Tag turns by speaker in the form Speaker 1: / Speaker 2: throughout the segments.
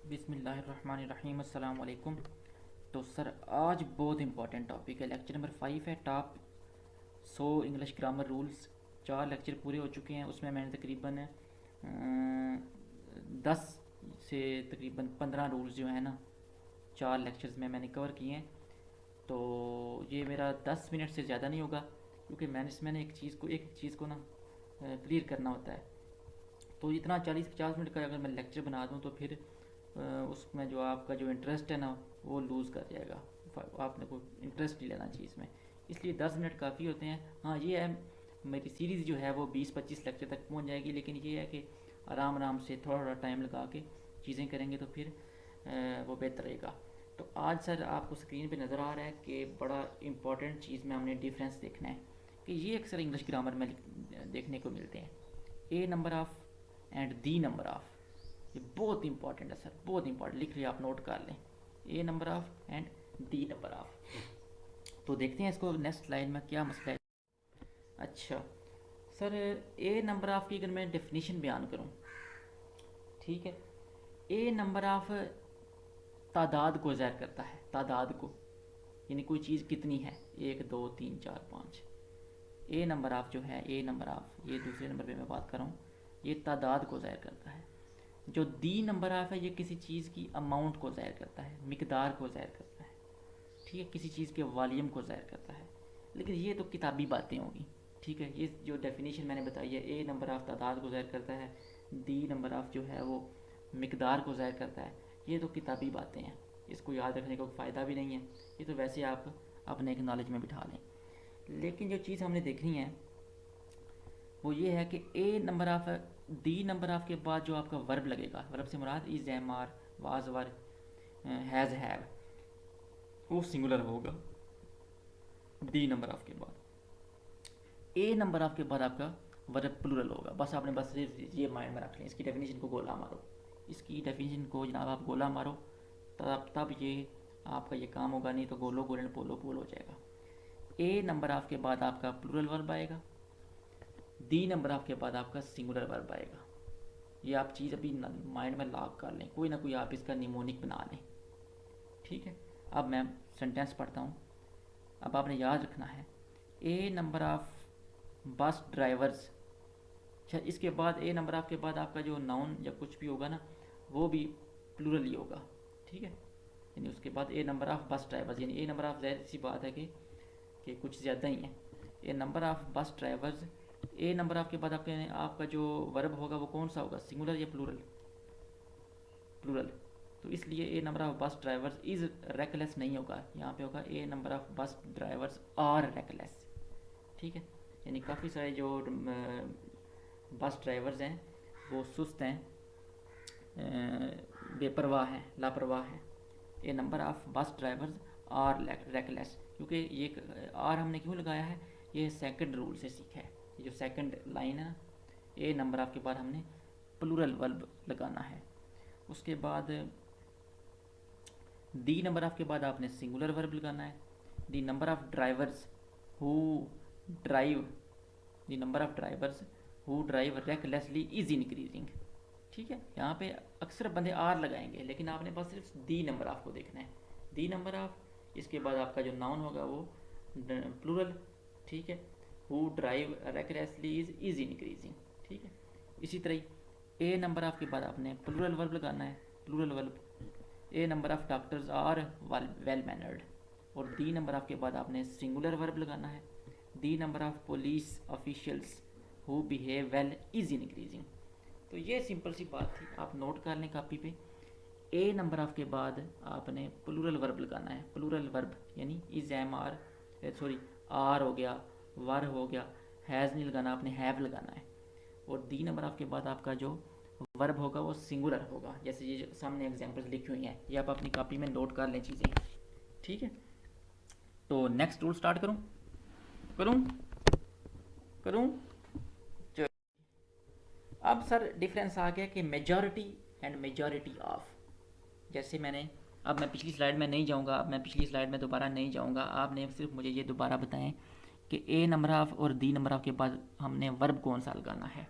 Speaker 1: बिस्मिल्लाहिर्रहमानिर्रहीम अस्सलाम वालेकुम। तो सर आज बहुत इंपॉर्टेंट टॉपिक है, लेक्चर नंबर 5 है top 100 English grammar rules. 4 lecture पूरे हो चुके हैं, उसमें मैंने तकरीबन 10 से तकरीबन 15 रूल्स जो है ना 4 लेक्चर्स में मैंने कवर किए हैं। तो ये मेरा 10 मिनट से ज़्यादा नहीं होगा, क्योंकि मैंने एक चीज़ को ना क्लियर करना होता है। तो इतना 40-50 मिनट का अगर मैं लेक्चर बना दूँ तो फिर उसमें जो आपका जो इंटरेस्ट है ना वो लूज़ कर जाएगा। आपने कोई इंटरेस्ट नहीं लेना चीज़ में, इसलिए 10 मिनट काफ़ी होते हैं। हाँ ये है, मेरी सीरीज़ जो है वो 20-25 लेक्चर तक पहुंच जाएगी, लेकिन ये है कि आराम आराम से थोड़ा थोड़ा टाइम लगा के चीज़ें करेंगे तो फिर वो बेहतर रहेगा। तो आज सर आपको स्क्रीन पे नज़र आ रहा है कि बड़ा इंपॉर्टेंट चीज़ में हमने डिफरेंस देखना है कि ये अक्सर इंग्लिश ग्रामर में देखने को मिलते हैं। A number of and the number of, ये बहुत इंपॉर्टेंट है सर, बहुत इंपॉर्टेंट। लिख लिया आप, नोट कर लें। A number of and the number of. तो देखते हैं इसको नेक्स्ट लाइन में क्या मसला है। अच्छा सर, ए नंबर ऑफ़ की अगर मैं डेफिनेशन बयान करूं, ठीक है। ए नंबर ऑफ़ तादाद को ज़ाहिर करता है, तादाद को, यानी कोई चीज़ कितनी है, 1 2 3 4 5। ए नंबर ऑफ़ जो है, ए नंबर ऑफ़, ये दूसरे नंबर पे मैं बात कर रहा हूँ, ये तादाद को ज़ाहिर करता है। जो दी नंबर ऑफ़ है ये किसी चीज़ की अमाउंट को ज़ाहिर करता है, मिकदार को ज़ाहिर करता है, ठीक है, किसी चीज़ के वॉल्यूम को ज़ाहिर करता है। लेकिन ये तो किताबी बातें होगी, ठीक है। ये जो डेफिनेशन मैंने बताई है, ए नंबर ऑफ़ तादाद को ज़ाहिर करता है, दी नंबर ऑफ़ जो है वो मिकदार को ज़ाहिर करता है, ये तो किताबी बातें हैं, इसको याद रखने का कोई फ़ायदा भी नहीं है। ये तो वैसे आप अपने एक नॉलेज में बिठा लें। लेकिन जो चीज़ हमने देखनी है वो ये है कि a number of, the number of के बाद जो आपका वर्ब लगेगा, वर्ब से मुराद is, am, are, was, were, has, have, वो सिंगुलर होगा डी नंबर ऑफ़ के बाद। ए नंबर ऑफ़ के बाद आपका वर्ब प्लूरल होगा। बस ये माइंड में रख लें, इसकी डेफिनेशन को गोला मारो, इसकी डेफिनेशन को जनाब आप गोला मारो, तब ये आपका ये काम होगा, नहीं तो गोलो गोलन पोलो पोल हो जाएगा। ए नंबर ऑफ़ के बाद आपका प्लूरल वर्ब आएगा, दी नंबर ऑफ़ के बाद आपका सिंगुलर वर्ब आएगा। ये आप चीज़ अभी माइंड में लॉक कर लें, कोई ना कोई आप इसका निमोनिक बना लें, ठीक है। अब मैं सेंटेंस पढ़ता हूँ। अब आपने याद रखना है, a number of bus drivers. अच्छा, इसके बाद ए नंबर ऑफ़ के बाद आपका जो नाउन या कुछ भी होगा ना वो भी प्लूरल ही होगा, ठीक है। यानी उसके बाद ए नंबर ऑफ़ बस ड्राइवर्स, यानी ए नंबर ऑफ़, ज़ाहिर सी बात है कि कुछ ज़्यादा ही है। A number of bus drivers, a number of के बाद आपका जो वर्ब होगा वो कौन सा होगा, सिंगुलर या प्लूरल, प्लूरल। तो इसलिए a number of bus drivers is reckless नहीं होगा, यहाँ पे होगा a number of bus drivers are reckless, ठीक है। यानी काफ़ी सारे जो बस ड्राइवर्स हैं वो सुस्त हैं, बेपरवाह हैं, लापरवाह हैं। A number of bus drivers are reckless, क्योंकि ये आर हमने क्यों लगाया है, ये सेकंड रूल से सीखा है। ये जो सेकंड लाइन है ना, ए नंबर ऑफ़ के बाद हमने प्लूरल वर्ब लगाना है। उसके बाद दी नंबर ऑफ़ के बाद आपने सिंगुलर वर्ब लगाना है। The number of drivers who drive, the number of drivers who drive recklessly is increasing, ठीक है। यहाँ पे अक्सर बंदे आर लगाएंगे, लेकिन आपने बस सिर्फ दी नंबर ऑफ़ को देखना है। दी नंबर ऑफ़, इसके बाद आपका जो नाउन होगा वो प्लूरल, ठीक है। Who drive recklessly is increasing, ठीक है। इसी तरह ए नंबर ऑफ़ के बाद आपने प्लूरल वर्ब लगाना है, plural verb. A number of doctors are well mannered, और दी नंबर ऑफ़ के बाद आपने सिंगुलर वर्ब लगाना है। The number of police officials who behave well is increasing. तो ये सिंपल सी बात थी, आप नोट कर लें कापी पे। ए नंबर ऑफ़ के बाद आपने प्लूरल वर्ब लगाना है, प्लूरल वर्ब यानी is, am, are, sorry, are हो गया, वर हो गया, हैज़ नहीं लगाना, आपने हैव लगाना है। और दी नंबर ऑफ़ के बाद आपका जो वर्ब होगा वो सिंगुलर होगा, जैसे ये जो सामने एग्जांपल्स लिखी हुई हैं, ये आप अपनी कॉपी में नोट कर लें चीज़ें, ठीक है। तो नेक्स्ट रूल स्टार्ट करूँ, करूँ करूँ चलो। अब सर डिफरेंस आ गया कि मेजॉरिटी एंड मेजॉरिटी ऑफ। जैसे अब मैं पिछली स्लाइड में नहीं जाऊंगा, अब मैं पिछली स्लाइड में दोबारा नहीं जाऊंगा, आपने सिर्फ मुझे ये दोबारा बताएं कि ए नंबर ऑफ और दी नंबर ऑफ के बाद हमने वर्ब कौन सा लगाना है,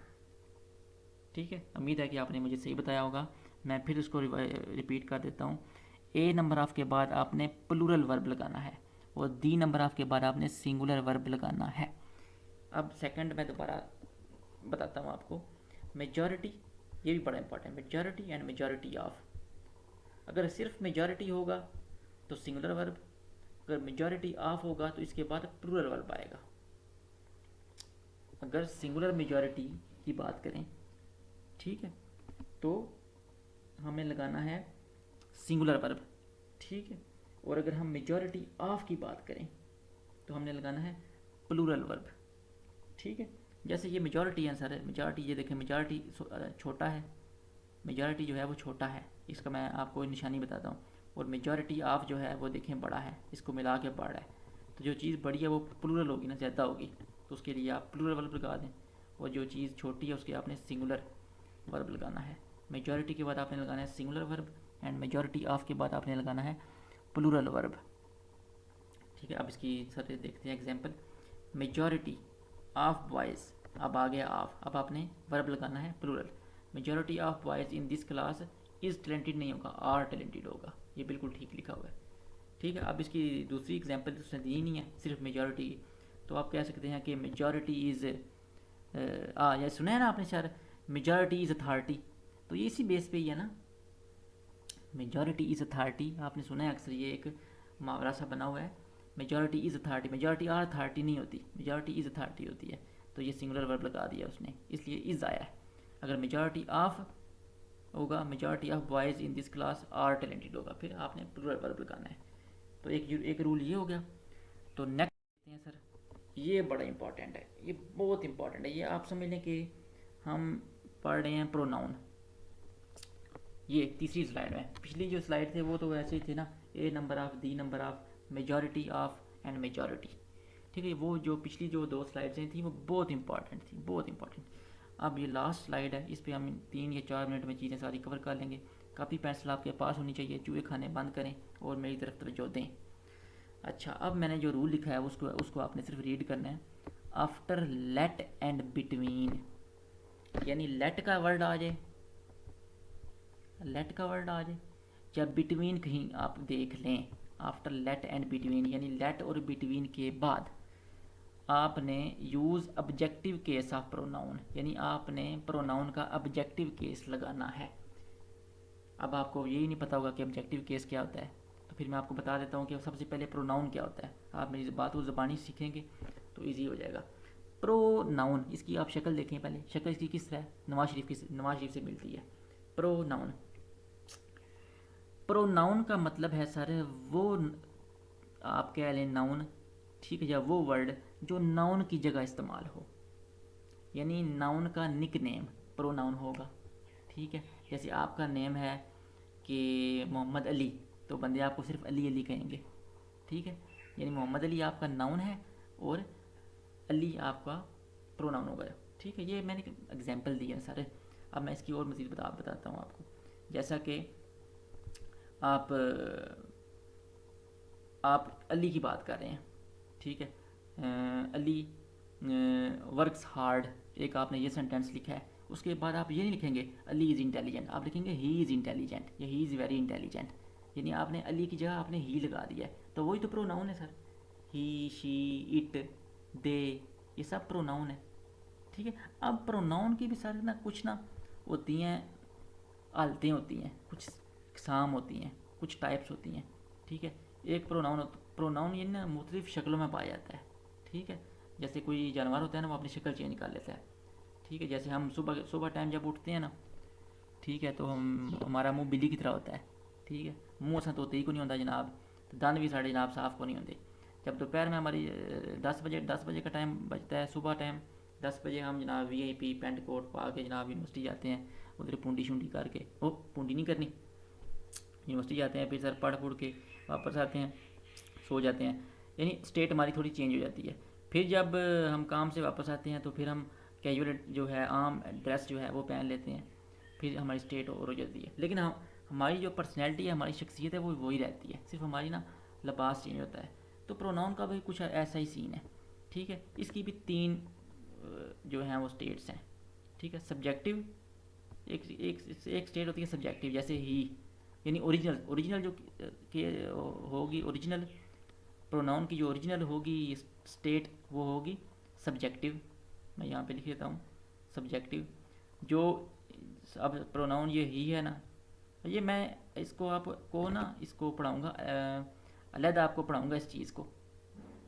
Speaker 1: ठीक है। उम्मीद है कि आपने मुझे सही बताया होगा। मैं फिर उसको रिपीट कर देता हूँ। ए नंबर ऑफ के बाद आपने प्लूरल वर्ब लगाना है और दी नंबर ऑफ के बाद आपने सिंगुलर वर्ब लगाना है। अब सेकंड मैं दोबारा बताता हूँ आपको। मेजॉरिटी, ये भी बड़ा इंपॉर्टेंट है, मेजॉरिटी एंड मेजॉरिटी ऑफ। अगर सिर्फ मेजॉरिटी होगा तो सिंगुलर वर्ब, अगर मेजॉरिटी ऑफ होगा तो इसके बाद प्लूरल वर्ब आएगा। अगर सिंगुलर मेजॉरिटी की बात करें, ठीक है, तो हमें लगाना है सिंगुलर वर्ब, ठीक है। और अगर हम मेजॉरिटी ऑफ की बात करें तो हमने लगाना है प्लूरल वर्ब, ठीक है। जैसे ये मेजॉरिटी आंसर है, मेजॉरिटी ये देखें, मेजॉरिटी छोटा है, मेजॉरिटी जो है वो छोटा है, इसका मैं आपको निशानी बताता हूँ। और मेजॉरिटी ऑफ जो है वो देखें बड़ा है, इसको मिला के बड़ा है। तो जो चीज़ बड़ी है वो प्लूरल होगी ना, ज़्यादा होगी, तो उसके लिए आप प्लूरल वर्ब लगा दें। और जो चीज़ छोटी है उसके आपने सिंगुलर वर्ब लगाना है। मेजॉरिटी के बाद आपने लगाना है singular verb and majority of के बाद आपने लगाना है प्लूरल वर्ब, ठीक है। अब इसकी सर देखते हैं एग्जांपल। मेजॉरिटी ऑफ बॉयज़, अब आ गया ऑफ, अब आपने वर्ब लगाना है plural. Majority of boys in this class is talented नहीं होगा, आर टैलेंटेड होगा, ये बिल्कुल ठीक लिखा हुआ है, ठीक है। अब इसकी दूसरी एग्जांपल तो उसने दी नहीं है, सिर्फ मेजॉरिटी की, तो आप कह सकते हैं कि मेजॉरिटी इज़ ये सुना है ना आपने सर, मेजॉरिटी इज़ अथॉरिटी, तो ये इसी बेस पे ही है ना, मेजॉरिटी इज़ अथॉरिटी, आपने सुना है अक्सर, ये एक मुहावरा सा बना हुआ है, majority is authority, majority are authority नहीं होती, मेजॉरिटी इज़ अथॉरिटी होती है। तो ये सिंगुलर वर्ब लगा दिया उसने, इसलिए इज़ आया है। अगर मेजॉरिटी ऑफ होगा, majority of boys in this class are talented होगा, फिर आपने प्लूरल वर्ब लगाना है। तो एक रूल ये हो गया। तो नेक्स्ट देखते हैं सर, ये बड़ा इंपॉर्टेंट है, ये बहुत इंपॉर्टेंट है, ये आप समझ लें कि हम पढ़ रहे हैं प्रोनाउन। ये तीसरी स्लाइड में, पिछली जो स्लाइड थे वो तो वैसे ही थे ना, a number of, the number of, majority of and majority, ठीक है। वो जो पिछली जो 2 स्लाइड्स थी वो बहुत इंपॉर्टेंट थी, बहुत इंपॉर्टेंट। अब ये लास्ट स्लाइड है, इस पर हम 3 या 4 मिनट में चीज़ें सारी कवर कर लेंगे। कापी पेंसिल आपके पास होनी चाहिए, चूहे खाने बंद करें और मेरी तरफ तवज्जो दें। अच्छा, अब मैंने जो रूल लिखा है उसको आपने सिर्फ रीड करना है। आफ्टर लेट एंड बिटवीन, यानी लेट का वर्ड आ जाए, लेट का वर्ड आ जाए, या बिटवीन कहीं आप देख लें, आफ्टर लेट एंड बिटवीन, यानी लेट और बिटवीन के बाद आपने use objective case of pronoun, यानी आपने प्रोनाउन का ऑब्जेक्टिव केस लगाना है। अब आपको यही नहीं पता होगा कि ऑब्जेक्टिव केस क्या होता है, तो फिर मैं आपको बता देता हूँ कि सबसे पहले प्रोनाउन क्या होता है। आप मेरी बात को ज़बानी सीखेंगे तो ईजी हो जाएगा। प्रोनाउन, इसकी आप शक्ल देखें पहले, शक्ल इसकी किस तरह है, नवाज शरीफ से मिलती है। प्रोनाउन, प्रोनाउन का मतलब है सर वो, आप कह लें नाउन, ठीक है, या वो वर्ड जो नाउन की जगह इस्तेमाल हो, यानी नाउन का निक नेम प्रोनाउन होगा, ठीक है। जैसे आपका नेम है कि मोहम्मद अली, तो बंदे आपको सिर्फ अली अली कहेंगे, ठीक है। यानी मोहम्मद अली आपका नाउन है और अली आपका प्रोनाउन होगा, ठीक है। ये मैंने एग्जांपल दिया है सारे। अब मैं इसकी और मज़ीद बताता हूँ आपको। जैसा कि आप अली की बात कर रहे हैं, ठीक है, अली वर्क्स हार्ड, एक आपने ये सेंटेंस लिखा है, उसके बाद आप ये नहीं लिखेंगे अली इज़ इंटेलिजेंट, आप लिखेंगे ही इज़ इंटेलिजेंट या ही इज़ वेरी इंटेलिजेंट, यानी आपने अली की जगह आपने ही लगा दिया है, तो वही तो प्रोनाउन है सर। ही, शी, इट, दे, ये सब प्रोनाउन है, ठीक है। अब प्रोनाउन की भी सारी ना कुछ ना होती हैं, हालतें होती हैं, कुछ इकसाम होती हैं, कुछ टाइप्स होती हैं, ठीक है। एक प्रोनाउन ये ना मुख्तलिफ शक्लों में पाया जाता है, ठीक है। जैसे कोई जानवर होता है ना, वो अपनी शक्ल चेंज कर लेता है, ठीक है। जैसे हम सुबह टाइम जब उठते हैं ना, ठीक है, तो हमारा मुंह बिल्ली की तरह होता है, ठीक है। मुंह असा तोते ही को नहीं होता जनाब, तो दंद भी साढ़े जनाब साफ़ को नहीं होते। जब दोपहर में हमारी 10 बजे का टाइम बजता है, सुबह टाइम 10 बजे हम जनाब VIP पेंट कोट पा के जनाब यूनिवर्सिटी जाते हैं, उधर पूंडी शूंडी करके, ओ पूंडी नहीं करनी, यूनिवर्सिटी जाते हैं, फिर सर पढ़ के वापस आते हैं, सो जाते हैं, यानी स्टेट हमारी थोड़ी चेंज हो जाती है। फिर जब हम काम से वापस आते हैं तो फिर हम कैजुअल जो है आम ड्रेस जो है वो पहन लेते हैं, फिर हमारी स्टेट और हो जाती है। लेकिन हमारी जो पर्सनैलिटी है, हमारी शख्सियत है, वो वही रहती है, सिर्फ हमारी ना लिबास चेंज होता है। तो प्रोनाउन का भी कुछ ऐसा ही सीन है, ठीक है। इसकी भी 3 जो हैं वो स्टेट्स हैं, ठीक है। सब्जेक्टिव एक स्टेट होती है सब्जेक्टिव, जैसे ही, यानी ओरिजिनल ओरिजिनल जो के होगी, ओरिजिनल प्रोनाउन की जो ओरिजिनल होगी स्टेट, वो होगी सब्जेक्टिव। मैं यहाँ पे लिख देता हूँ सब्जेक्टिव। जो अब प्रोनाउन ये ही है ना, ये मैं इसको आपको ना इसको पढ़ाऊँगा, अलग आपको पढ़ाऊँगा इस चीज़ को,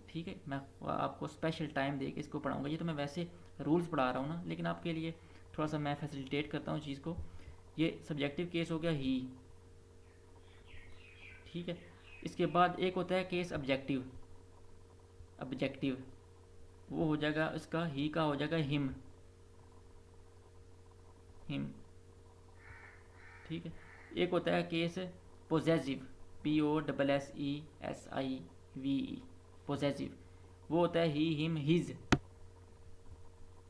Speaker 1: ठीक है। मैं आपको स्पेशल टाइम दे के इसको पढ़ाऊँगा। ये तो मैं वैसे रूल्स पढ़ा रहा हूँ ना, लेकिन आपके लिए थोड़ा सा मैं फैसिलिटेट करता हूँ चीज़ को। ये सब्जेक्टिव केस हो गया ही, ठीक है। इसके बाद एक होता है केस ऑब्जेक्टिव। ऑब्जेक्टिव वो हो जाएगा, इसका ही का हो जाएगा हिम, हिम, ठीक है। एक होता है केस पोजेसिव, POSSESIVE, पोजेसिव, वो होता है ही, हिम, हिज,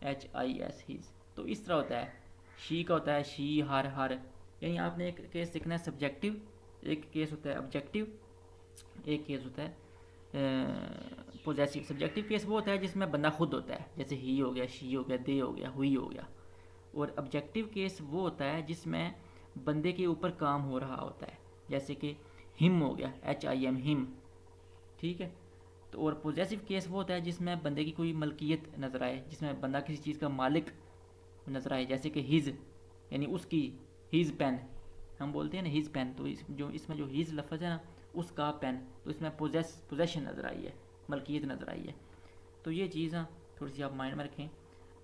Speaker 1: HIS, हिज। तो इस तरह होता है। शी का होता है शी, हर। यानी आपने एक केस सीखना है सब्जेक्टिव, एक केस होता है ऑब्जेक्टिव, एक केस होता है पोजेसिव। सब्जेक्टिव केस वो होता है जिसमें बंदा खुद होता है, जैसे ही हो गया, शी हो गया, दे हो गया, हुई हो गया। और ऑब्जेक्टिव केस वो होता है जिसमें बंदे के ऊपर काम हो रहा होता है, जैसे कि हिम हो गया, HIM, हिम, ठीक है। तो और पोजेसिव केस वो होता है जिसमें बंदे की कोई मलकियत नज़र आए, जिसमें बंदा किसी चीज़ का मालिक नज़र आए, जैसे कि हिज, यानी उसकी, हिज पेन, हम बोलते हैं ना हिज पेन, तो जो इसमें जो हिज लफ्ज़ है ना, उसका पेन, तो इसमें पोजेशन नज़र आई है, मलकियत नज़र आई है। तो ये चीज़ ना थोड़ी सी आप माइंड में रखें।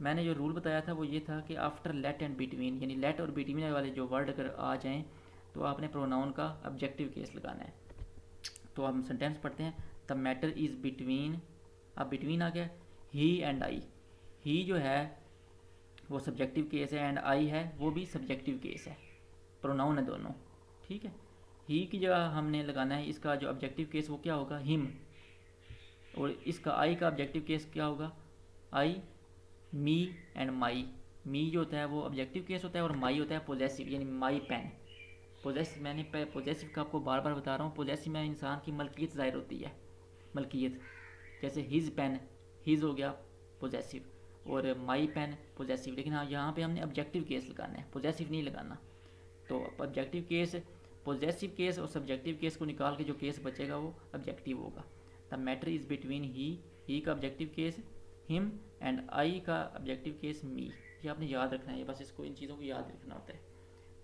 Speaker 1: मैंने जो रूल बताया था वो ये था कि आफ्टर लेट एंड बिटवीन, यानी लेट और बिटवीन वाले जो वर्ड अगर आ जाएं तो आपने प्रोनाउन का ऑब्जेक्टिव केस लगाना है। तो हम सेंटेंस पढ़ते हैं, द मैटर इज़ बिटवीन, अब बिटवीन आ गया, ही एंड आई। ही जो है वो सब्जेक्टिव केस है, एंड आई है वो भी सब्जेक्टिव केस है, प्रोनाउन है दोनों, ठीक है। ही की जगह हमने लगाना है इसका जो ऑब्जेक्टिव केस वो क्या होगा, हिम। और इसका आई का ऑब्जेक्टिव केस क्या होगा, आई, मी एंड माई। मी जो होता है वो ऑब्जेक्टिव केस होता है, और माई होता है पोजेसिव, यानी माई पेन। पोजेसिव, मैंने पोजेसिव का आपको बार बार बता रहा हूँ, पोजेसिव में इंसान की मलकियत ज़ाहिर होती है, मलकियत। जैसे हिज पेन, हिज हो गया पोजेसिव, और माई पेन पोजेसिव। लेकिन हाँ यहाँ पे हमने ऑब्जेक्टिव केस लगाना है, पोजेसिव नहीं लगाना। तो ऑब्जेक्टिव केस, पोजेसिव केस और सब्जेक्टिव केस को निकाल के जो केस बचेगा वो ऑब्जेक्टिव होगा। द मैटर इज़ बिटवीन ही का objective case him, and I का ऑब्जेक्टिव केस मी। ये आपने याद रखना है, बस इसको, इन चीज़ों को याद रखना होता है।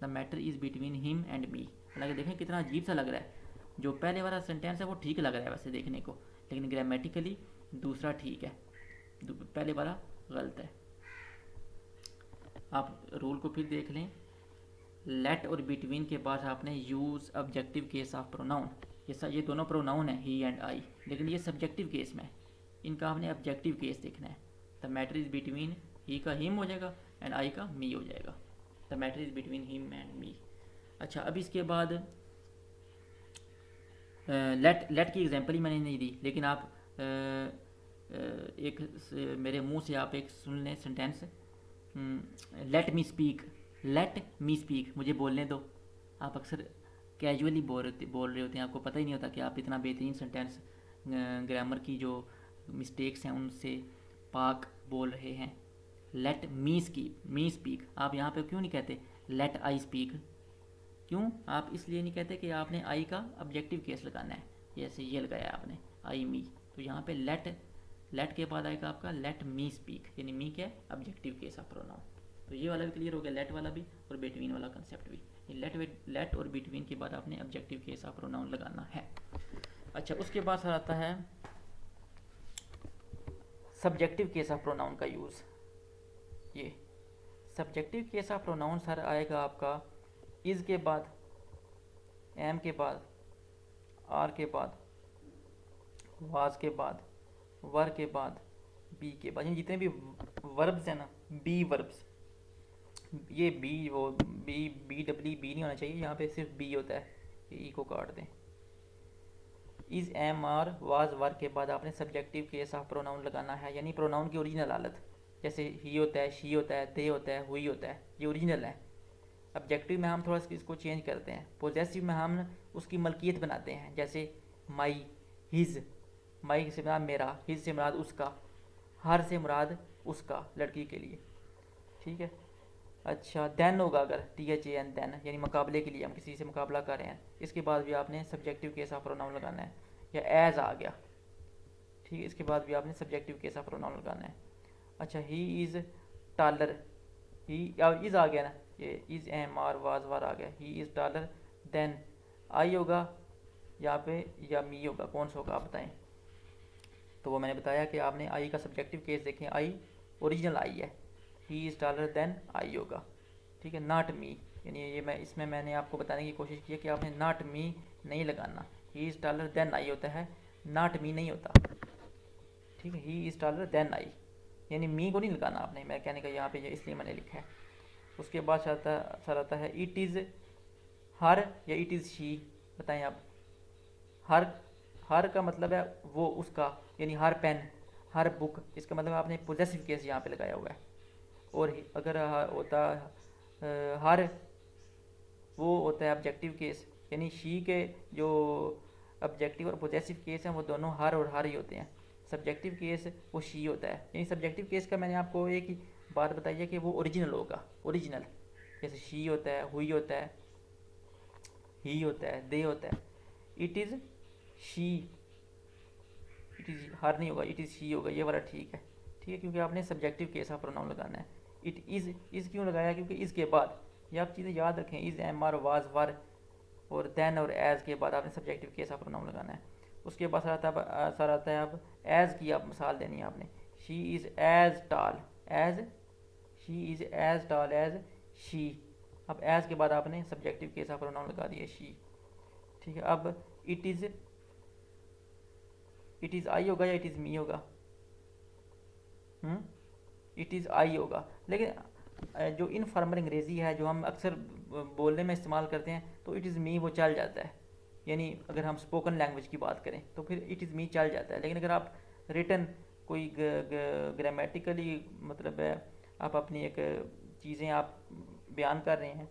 Speaker 1: The matter is between him and me. हालांकि देखें कितना अजीब सा लग रहा है, जो पहले वाला सेंटेंस है वो ठीक लग रहा है वैसे देखने को, लेकिन ग्रामेटिकली दूसरा ठीक है, पहले वाला गलत है। आप रूल को फिर देख लें, लेट और बिटवीन के बाद आपने use objective case of pronoun. ये दोनों प्रोनाउन है ही एंड आई, लेकिन ये सब्जेक्टिव केस में, इनका आपने ऑब्जेक्टिव केस देखना है। द मैटर इज़ बिटवीन, ही का हिम हो जाएगा एंड आई का मी हो जाएगा। The matter is between him and me. अच्छा, अब इसके बाद लेट की एग्जांपल ही मैंने नहीं दी, लेकिन आप एक मेरे मुंह से आप एक सुन लें sentence, let me speak, let me speak, मुझे बोलने दो। आप अक्सर कैजुअली बोल रहे होते हैं, आपको पता ही नहीं होता कि आप इतना बेहतरीन सेंटेंस ग्रामर की जो मिस्टेक्स हैं उनसे पाक बोल रहे हैं। लेट मी स्पीक, आप यहाँ पे क्यों नहीं कहते लेट आई स्पीक? क्यों आप इसलिए नहीं कहते कि आपने आई का ऑब्जेक्टिव केस लगाना है, जैसे ये लगाया आपने आई मी, तो यहाँ पे लेट के बाद आएगा आपका लेट मी स्पीक, यानी मी क्या है, ऑब्जेक्टिव केस ऑफ प्रोनाउन। तो ये वाला भी क्लियर हो गया, लेट वाला भी और बिटवीन वाला कंसेप्ट भी। लेट और बिटवीन के बाद आपने ऑब्जेक्टिव केस ऑफ प्रोनाउन लगाना है। अच्छा, उसके बाद आता है सब्जेक्टिव केस ऑफ प्रोनाउन का यूज़। ये subjective case of pronoun sir आएगा आपका इज़ के बाद, एम के बाद, आर के बाद, वाज के बाद, वर के बाद, बी के बाद, यानी जितने भी वर्ब्स हैं ना, बी वर्ब्स, ये बी वो बी डब्ल्यू बी नहीं होना चाहिए, यहाँ पे सिर्फ बी होता है, ई को काट दें। इज़, एम, आर, वाज, वर के बाद आपने सब्जेक्टिव केस ऑफ प्रोनाउन लगाना है, यानी प्रोनाउन की ओरिजिनल हालत, जैसे ही होता है, शी होता है, दे होता है, हुई होता है, ये ओरिजिनल है। ऑब्जेक्टिव में हम थोड़ा सा इसको चेंज करते हैं, पॉजेसिव में हम उसकी मलकियत बनाते हैं, जैसे माई, हिज, माई से मुराद मेरा, हिज से मुराद उसका, हर से मुराद उसका, लड़की के लिए, ठीक है। अच्छा देन होगा अगर THAN देन, यानी मुकाबले के लिए हम किसी से मुकाबला कर रहे हैं, इसके बाद भी आपने सब्जेक्टिव केस ऑफ प्रोनाउन लगाना है। या एज आ गया, ठीक है, इसके बाद भी आपने सब्जेक्टिव केस ऑफ प्रोनाउन लगाना है। अच्छा he is taller, he is आ गया ना, ये is am are was were आ गया। He is taller than, I होगा यहाँ पे या मी होगा, कौन सा होगा आप बताएं। तो वो मैंने बताया कि आपने आई का सब्जेक्टिव केस देखें, आई ओरिजिनल आई है, he is taller than I होगा, ठीक है। नॉट मी, यानी ये मैं इसमें मैंने आपको बताने की कोशिश की है कि आपने नॉट मी नहीं लगाना, he is taller than I होता है, नॉट मी नहीं होता, ठीक है। He is taller than I, यानी मी को नहीं लगाना आपने, मैं कहने का यहाँ पे इसलिए मैंने लिखा है। उसके बाद सर आता है इट इज़ हर या इट इज़ शी, बताएं आप। हर, हर का मतलब है वो उसका, यानी हर पेन, हर बुक, इसका मतलब आपने पोजेसिव केस यहाँ पे लगाया हुआ है। और अगर होता हर, वो होता है ऑब्जेक्टिव केस, यानी शी के जो ऑब्जेक्टिव और पोजेसिव केस हैं वो दोनों हर और हर ही होते हैं। सब्जेक्टिव केस वो शी होता है, यानी सब्जेक्टिव केस का मैंने आपको एक ही बात बताई है कि वो ओरिजिनल होगा, ओरिजिनल, जैसे शी होता है, हुई होता है, ही होता है, दे होता है। It is she, it is her नहीं होगा, इट इज़ शी होगा, ये वाला ठीक है, ठीक है, क्योंकि आपने सब्जेक्टिव केस ऑफ प्रोनाउन लगाना है। इट इज़ क्यों लगाया, क्योंकि इसके बाद ये आप चीज़ें याद रखें, is am are was were और देन और एज़ के बाद आपने सब्जेक्टिव केस ऑफ प्रोनाउन लगाना है। उसके बाद सर आता है अब एज़ की आप मिसाल देनी है आपने। शी इज़ एज टाल एज, शी इज़ एज टाल एज शी, अब एज़ के बाद आपने सब्जेक्टिव केस ऑफ प्रोनाउन लगा दिया शी, ठीक है। अब इट इज़ आई होगा या इट इज़ मी होगा, इट इज़ आई होगा। लेकिन जो इनफॉर्मल अंग्रेज़ी है जो हम अक्सर बोलने में इस्तेमाल करते हैं, तो इट इज़ मी वो चल जाता है, यानी अगर हम स्पोकन लैंग्वेज की बात करें तो फिर इट इज़ मी चल जाता है। लेकिन अगर आप रिटन कोई ग्रामेटिकली मतलब है, आप अपनी एक चीज़ें आप बयान कर रहे हैं,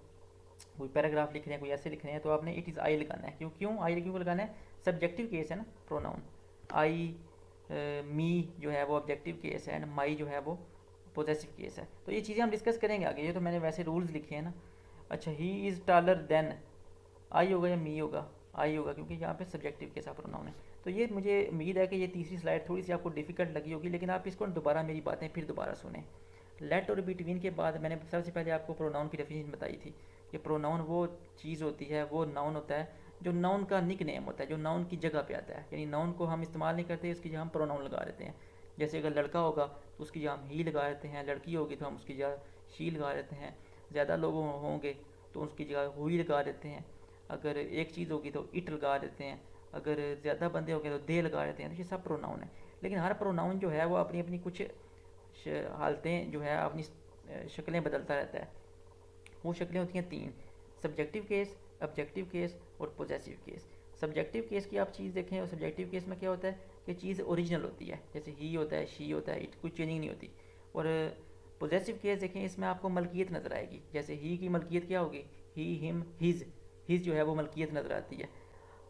Speaker 1: कोई पैराग्राफ लिख रहे हैं, कोई ऐसे लिख रहे हैं, तो आपने इट इज़ आई लगाना है। क्यों आई क्यों लगाना है, सब्जेक्टिव केस है ना प्रोनाउन। आई मी जो है वो ऑब्जेक्टिव केस है, एंड माई जो है वो पोजेसिव केस है। तो ये चीज़ें हम डिस्कस करेंगे आगे, ये तो मैंने वैसे रूल्स लिखे हैं ना। अच्छा he is taller than, I होगा या मी होगा, आई होगा, क्योंकि यहाँ पे सब्जेक्टिव केस ऑफ प्रोनाउन है। तो ये मुझे उम्मीद है कि ये तीसरी स्लाइड थोड़ी सी आपको डिफिकल्ट लगी होगी, लेकिन आप इसको दोबारा मेरी बातें फिर दोबारा सुने। लेट और बिटवीन के बाद मैंने सबसे पहले आपको प्रोनाउन की डेफिनेशन बताई थी कि प्रोनाउन वो चीज़ होती है, वो नाउन होता है जो नाउन का निक नेम होता है, जो नाउन की जगह पे आता है, यानी नाउन को हम इस्तेमाल नहीं करते, उसकी जगह हम प्रोनाउन लगा देते हैं। जैसे अगर लड़का होगा तो उसकी जगह हम ही लगा देते हैं, लड़की होगी तो हम उसकी जगह शी लगा देते हैं, ज़्यादा लोग होंगे तो उसकी जगह हुई लगा देते हैं, अगर एक चीज़ होगी तो इट लगा देते हैं, अगर ज़्यादा बंदे हो गए तो दे लगा देते हैं। तो ये सब प्रोनाउन है। लेकिन हर प्रोनाउन जो है वो अपनी अपनी कुछ हालतें जो है अपनी शक्लें बदलता रहता है। वो शक्लें होती हैं तीन, सब्जेक्टिव केस, ऑब्जेक्टिव केस और पोजेसिव केस। सब्जेक्टिव केस की आप चीज़ देखें, और सब्जेक्टिव केस में क्या होता है कि चीज़ ओरिजिनल होती है, जैसे ही होता है, शी होता है, इट कोई चेंजिंग नहीं होती। और पोजेसिव केस देखें, इसमें आपको मलकियत नज़र आएगी, जैसे ही की मलकियत क्या होगी, ही हिम हिज, हिज जो है वो मलकियत नज़र आती है,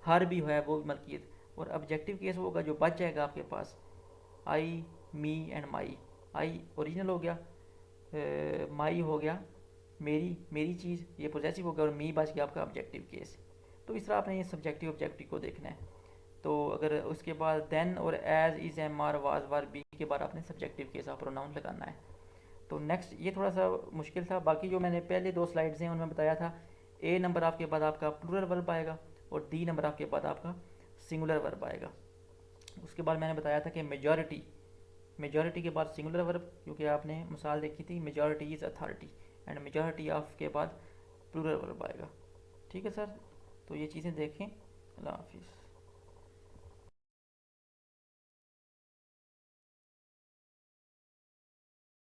Speaker 1: हर भी है वो मलकियत। और ऑब्जेक्टिव केस होगा जो बच जाएगा आपके पास, आई me and my, I original हो गया, माई हो गया मेरी, मेरी चीज़, ये पोजेसिव हो गया, और मी बच गया आपका ऑब्जेक्टिव केस। तो इस तरह आपने ये सब्जेक्टिव ऑब्जेक्टिव को देखना है। तो अगर उसके बाद देन और as, is, am are, was, were, be के बाद आपने सब्जेक्टिव केस ऑफ प्रोनाउन लगाना है। तो नेक्स्ट ये थोड़ा सा मुश्किल था, बाकी जो मैंने पहले दो स्लाइड्स हैं उनमें बताया था, ए नंबर आपके बाद आपका प्लूरल वर्ब आएगा और डी नंबर आपके बाद आपका सिंगुलर वर्ब आएगा। उसके बाद मैंने बताया था कि मेजॉरिटी, मेजॉरिटी के बाद सिंगुलर वर्ब, क्योंकि आपने मिसाल देखी थी majority is authority, and majority of के बाद प्लूरल वर्ब आएगा। ठीक है सर, तो ये चीज़ें देखें। अल्लाह हाफिज़।